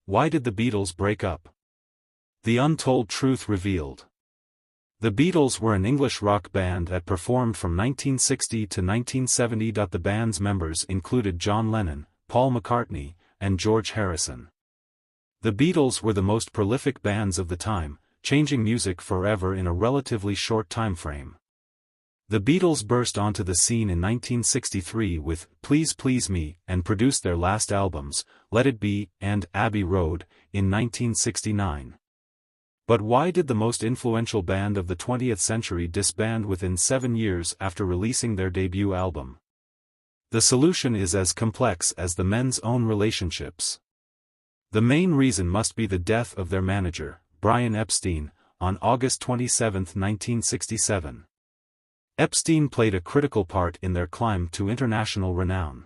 Why did the Beatles break up? The untold truth revealed. The Beatles were an English rock band that performed from 1960 to 1970. The band's members included John Lennon, Paul McCartney, and George Harrison. The Beatles were the most prolific bands of the time, changing music forever in a relatively short time frame. The Beatles burst onto the scene in 1963 with Please Please Me and produced their last albums, Let It Be and Abbey Road, in 1969. But why did the most influential band of the 20th century disband within 7 years after releasing their debut album? The solution is as complex as the men's own relationships. The main reason must be the death of their manager, Brian Epstein, on August 27, 1967. Epstein played a critical part in their climb to international renown.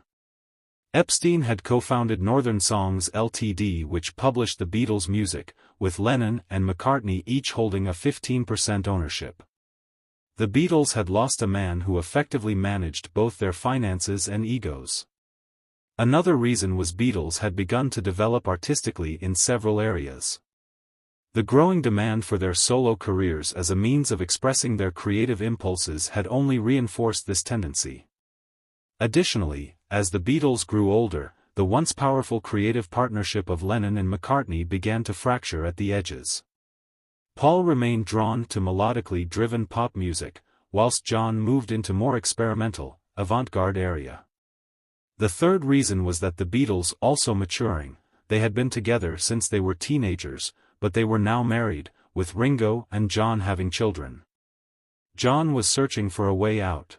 Epstein had co-founded Northern Songs Ltd., which published the Beatles' music, with Lennon and McCartney each holding a 15% ownership. The Beatles had lost a man who effectively managed both their finances and egos. Another reason was Beatles had begun to develop artistically in several areas. The growing demand for their solo careers as a means of expressing their creative impulses had only reinforced this tendency. Additionally, as the Beatles grew older, the once powerful creative partnership of Lennon and McCartney began to fracture at the edges. Paul remained drawn to melodically driven pop music, whilst John moved into more experimental, avant-garde area. The third reason was that the Beatles also maturing. They had been together since they were teenagers, but they were now married, with Ringo and John having children. John was searching for a way out.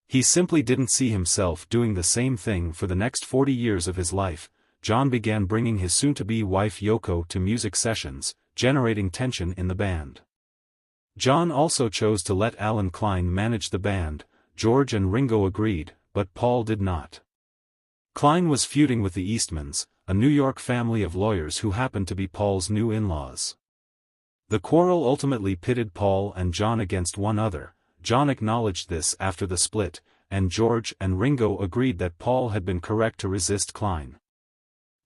He simply didn't see himself doing the same thing for the next 40 years of his life. John began bringing his soon-to-be wife Yoko to music sessions, generating tension in the band. John also chose to let Alan Klein manage the band. George and Ringo agreed, but Paul did not. Klein was feuding with the Eastmans, a New York family of lawyers who happened to be Paul's new in-laws. The quarrel ultimately pitted Paul and John against one another. John acknowledged this after the split, and George and Ringo agreed that Paul had been correct to resist Klein.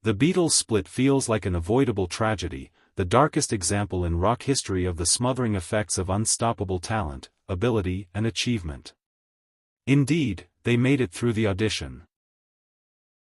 The Beatles' split feels like an avoidable tragedy, the darkest example in rock history of the smothering effects of unstoppable talent, ability and achievement. Indeed, they made it through the audition.